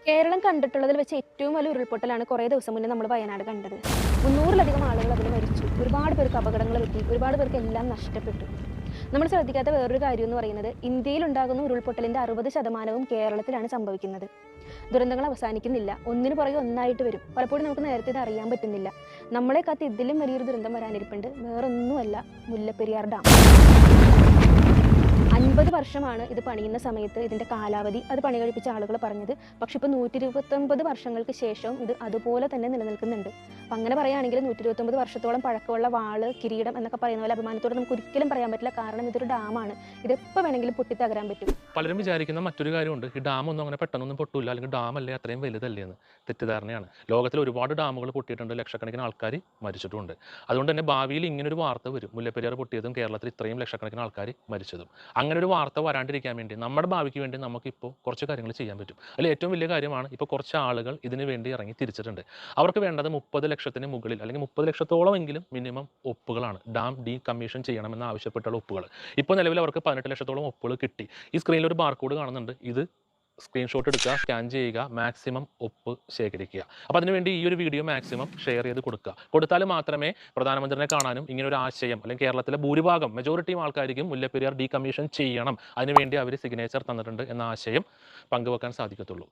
കേരളം കണ്ടിട്ടുള്ളതിൽ വെച്ച് ഏറ്റവും വലിയ ഉരുൾപൊട്ടലാണ് കുറേ ദിവസം മുന്നേ നമ്മൾ വയനാട് കണ്ടത്. 300-ലധികം ആളുകൾ അതിൽ മരിച്ചു. ഒരുപാട് പേർക്ക് അപകടങ്ങൾ പറ്റി. ഒരുപാട് പേർക്ക് എല്ലാം നഷ്ടപ്പെട്ടു. നമ്മൾ ശ്രദ്ധിക്കാത്ത വേറൊരു കാര്യം എന്ന് പറയുന്നത് ഇന്ത്യയിലുണ്ടാകുന്ന ഉരുൾപൊട്ടലിൻ്റെ 60% കേരളത്തിലാണ് സംഭവിക്കുന്നത്. ദുരന്തങ്ങൾ അവസാനിക്കുന്നില്ല. ഒന്നിനു പുറകെ ഒന്നായിട്ട് വരും. പലപ്പോഴും നമുക്ക് നേരത്തെ ഇത് അറിയാൻ പറ്റുന്നില്ല. നമ്മളെ കാത്ത് ഇതിലും വലിയൊരു ദുരന്തം വരാനിരിപ്പുണ്ട്. വേറൊന്നുമല്ല, മുല്ലപ്പെരിയാർ ഡാം. 50 വർഷമാണ് ഇത് പണിയുന്ന സമയത്ത് ഇതിൻ്റെ കാലാവധി അത് പണി കഴിപ്പിച്ച ആളുകൾ പറഞ്ഞത്. പക്ഷെ ഇപ്പോൾ 129 വർഷങ്ങൾക്ക് ശേഷം ഇത് അതുപോലെ തന്നെ നിലനിൽക്കുന്നുണ്ട്. അപ്പം അങ്ങനെ പറയുകയാണെങ്കിൽ 129 വർഷത്തോളം പഴക്കമുള്ള വാള്, കിരീടം എന്നൊക്കെ പറയുന്ന പോലെ അഭിമാനത്തോടെ നമുക്ക് ഒരിക്കലും പറയാൻ പറ്റില്ല. കാരണം ഇതൊരു ഡാമാണ്. ഇതെപ്പോൾ വേണമെങ്കിലും പൊട്ടിത്തകരാൻ പറ്റും. പലരും വിചാരിക്കുന്ന മറ്റൊരു കാര്യമുണ്ട്, ഈ ഡാം ഒന്നും അങ്ങനെ പെട്ടെന്നൊന്നും പൊട്ടില്ല, അല്ലെങ്കിൽ ഡാം അല്ലേ അത്രയും വലുതല്ലേ എന്ന് തെറ്റിദ്ധാരണയാണ്. ലോകത്തിൽ ഒരുപാട് ഡാമുകൾ പൊട്ടിയിട്ടുണ്ട്, ലക്ഷക്കണക്കിന് ആൾക്കാർ മരിച്ചിട്ടുമുണ്ട്. അതുകൊണ്ട് തന്നെ ഭാവിയിൽ ഇങ്ങനൊരു വാർത്ത വരും, മുല്ലപ്പെരിയാർ പൊട്ടിയതും കേരളത്തിൽ ഇത്രയും ലക്ഷക്കണക്കിന് ആൾക്കാർ മരിച്ചതും. അങ്ങനെ ഒരു വാർത്ത വരാണ്ടിരിക്കാൻ വേണ്ടി നമ്മുടെ ഭാവിക്ക് വേണ്ടി നമുക്കിപ്പോൾ കുറച്ച് കാര്യങ്ങൾ ചെയ്യാൻ പറ്റും. അതിൽ ഏറ്റവും വലിയ കാര്യമാണ് ഇപ്പോൾ കുറച്ച് ആളുകൾ ഇതിനു വേണ്ടി ഇറങ്ങി തിരിച്ചിട്ടുണ്ട്. അവർക്ക് വേണ്ടത് 30 ലക്ഷത്തിന് മുകളിൽ അല്ലെങ്കിൽ 30 ലക്ഷത്തോളം എങ്കിലും മിനിമം ഒപ്പുകളാണ്. ഡാം ഡീകമ്മീഷൻ ചെയ്യണമെന്ന് ആവശ്യപ്പെട്ടുള്ള ഒപ്പുകൾ. ഇപ്പോൾ നിലവിൽ അവർക്ക് 18 ലക്ഷത്തോളം ഒപ്പുകൾ കിട്ടി. ഈ സ്ക്രീനിൽ ഒരു ബാർകോഡ് കാണുന്നുണ്ട്. ഇത് സ്ക്രീൻഷോട്ട് എടുക്കുക, സ്കാൻ ചെയ്യുക, മാക്സിമം ഒപ്പ് ശേഖരിക്കുക. അപ്പോൾ അതിനുവേണ്ടി ഈ ഒരു വീഡിയോ മാക്സിമം ഷെയർ ചെയ്ത് കൊടുക്കുക. കൊടുത്താൽ മാത്രമേ പ്രധാനമന്ത്രിനെ കാണാനും ഇങ്ങനെ ഒരു ആശയം, അല്ലെങ്കിൽ കേരളത്തിലെ ഭൂരിഭാഗം മെജോറിറ്റിയും ആൾക്കാർക്കും മുല്ലപ്പെരിയാർ ഡീകമ്മീഷൻ ചെയ്യണം, അതിനുവേണ്ടി അവർ സിഗ്നേച്ചർ തന്നിട്ടുണ്ട് എന്ന ആശയം പങ്കുവെക്കാൻ സാധിക്കത്തുള്ളൂ.